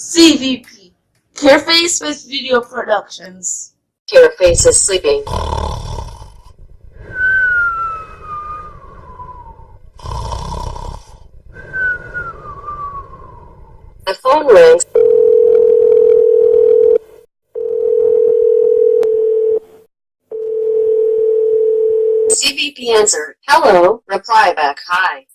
CVP. Careface with Video Productions. Careface is sleeping. The phone rings. CVP answered, "Hello," reply back, "Hi."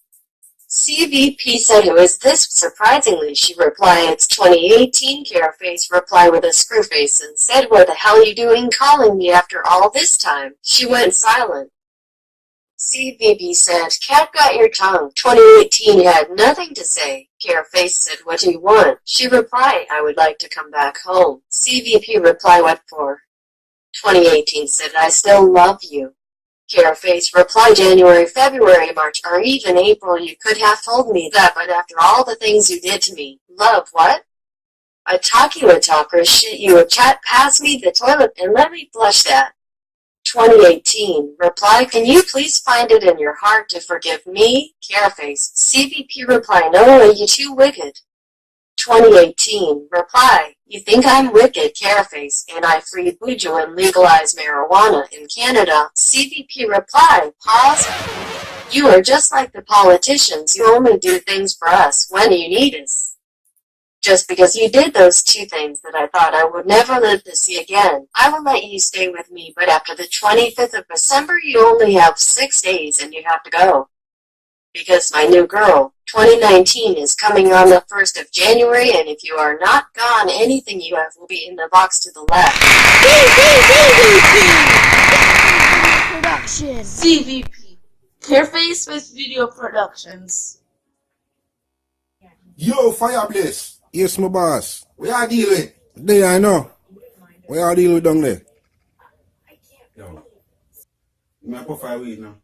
CVP said, "Who is this?" Surprisingly, she replied, "It's 2018. Careface replied with a screw face and said, "What the hell are you doing calling me after all this time?" She went silent. CVP said, "Cat got your tongue." 2018 had nothing to say. Careface said, "What do you want?" She replied, "I would like to come back home." CVP replied, "What for?" 2018 said, "I still love you." Careface replied, "January, February, March, or even April, you could have told me that, but after all the things you did to me." Love, what? I talk you a talker, shit you a chat, pass me the toilet and let me flush that. 2018 reply, "Can you please find it in your heart to forgive me?" Careface. CVP reply, "No, you too wicked." 2018 reply, "You think I'm wicked?" Careface, "And I freed Buju and legalized marijuana in Canada." CVP reply, pause, "You are just like the politicians. You only do things for us when you need us. Just because you did those two things that I thought I would never live to see again, I will let you stay with me, but after the 25th of December, you only have 6 days and you have to go. Because my new girl, 2019, is coming on the 1st of January, and if you are not gone, anything you have will be in the box to the left." CVP. Careface with Video Productions. Yo, Fireplace. Yes, my boss. We are dealing. There, I know. What y'all deal with down there? Yo. You may put fire weed now.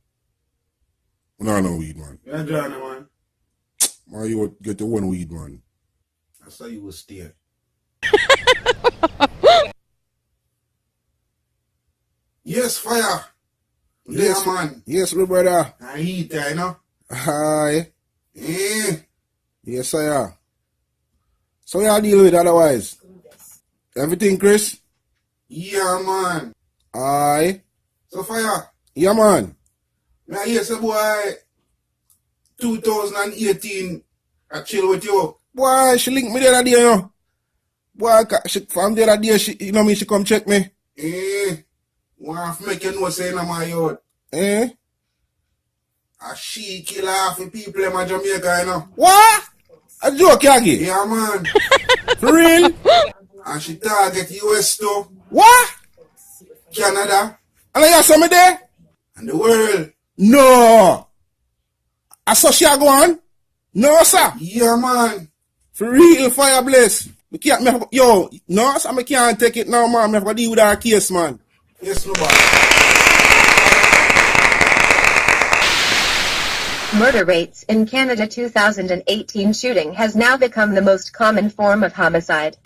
No weed, man. You are drawing, man. Man, you would get the one weed, man. I saw you will stay. Yes, fire. Yes, Yeah, man. Yes, my brother. I eat there, you know. Hi. Eh. Yes, I am. So y'all deal with otherwise? Everything, Chris? Yeah, man. Aye. So, fire. Yeah, man. Now, yes, boy. 2018. I chill with you. Boy, she linked me the other day, you know. Boy, from the other day, she come check me. Eh. Want to make you know saying in my yard. Eh? She kill half the people in my Jamaica, you know. What? A joke, Yagi? Yeah, man. For real? And she target US too. What? Canada. And I saw me there? And the world. No. I saw she go on? No, sir. Yeah, man. For real, fire bless. Yo, no, sir, I can't take it now, man. I have to deal with our case, man. Yes, no, boy. Murder rates in Canada. 2018 shooting has now become the most common form of homicide.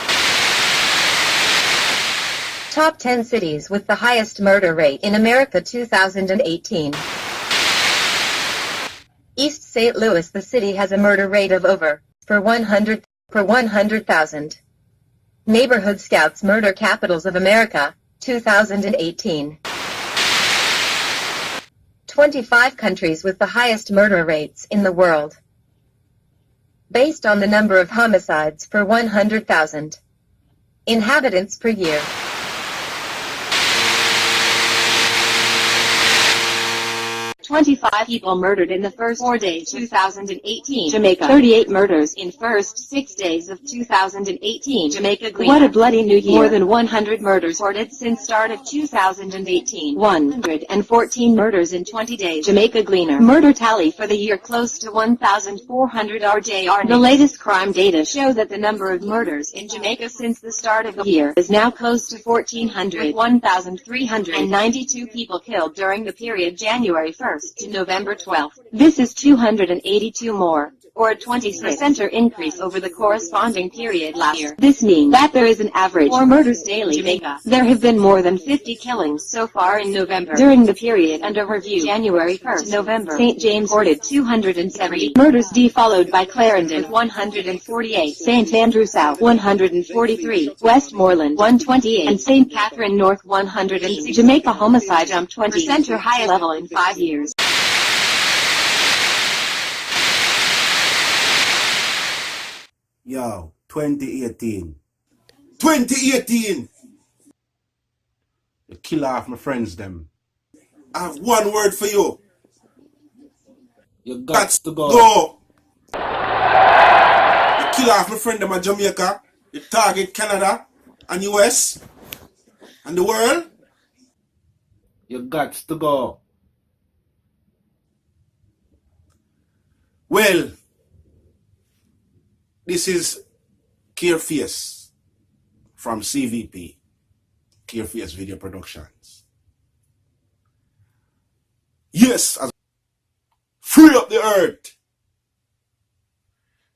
Top 10 cities with the highest murder rate in America. 2018. East St. Louis. The city has a murder rate of over per 100,000. Neighborhood Scouts Murder Capitals of America, 2018. 25 countries with the highest murder rates in the world. Based on the number of homicides per 100,000 inhabitants per year. 25 people murdered in the first 4 days 2018. Jamaica. 38 murders in first 6 days of 2018. Jamaica Gleaner. What a bloody new year. More than 100 murders reported since start of 2018. 114 murders in 20 days. Jamaica Gleaner. Murder tally for the year close to 1,400 RJR. The latest crime data show that the number of murders in Jamaica since the start of the year is now close to 1,400. 1,392 people killed during the period January 1st to November 12th. This is 282 more or a 26% increase over the corresponding period last year. This means that there is an average 4 murders daily in Jamaica. There have been more than 50 killings so far in November. During the period under review, January 1st to November, St. James reported 270 murders, followed by Clarendon with 148, St. Andrew South 143, Westmoreland 128, and St. Catherine North 106. Jamaica homicide jumped 20% or higher level in 5 years. Yo, 2018. 2018. You kill off my friends them. I have one word for you. You That's got to go. Go. You kill off my friend them at Jamaica. You target Canada and US and the world. You got to go. Well, this is Careface from CVP, Careface Video Productions. Yes, as free up the earth,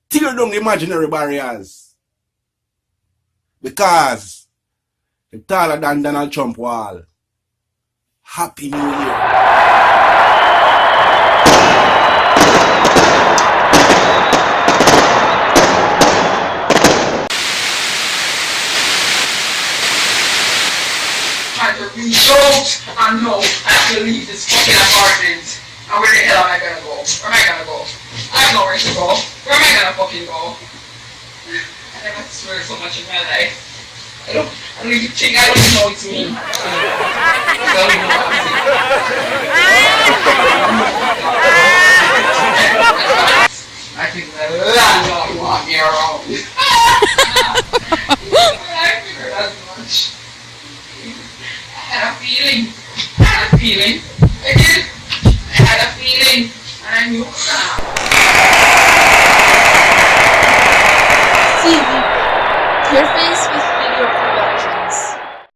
tear down the imaginary barriers, because it's taller than Donald Trump wall. Happy New Year. Trying to reach out and know I have to leave this fucking apartment. And where the hell am I gonna go? Where am I gonna go? I have nowhere to go. Where am I gonna fucking go? I never swear so much in my life. I don't even think, I don't even know it's me. I don't even know it's me. I think the landlord want me around. I figured as much. I had a feeling. I did. I had a feeling. And I knew. CVP. Careface with video production.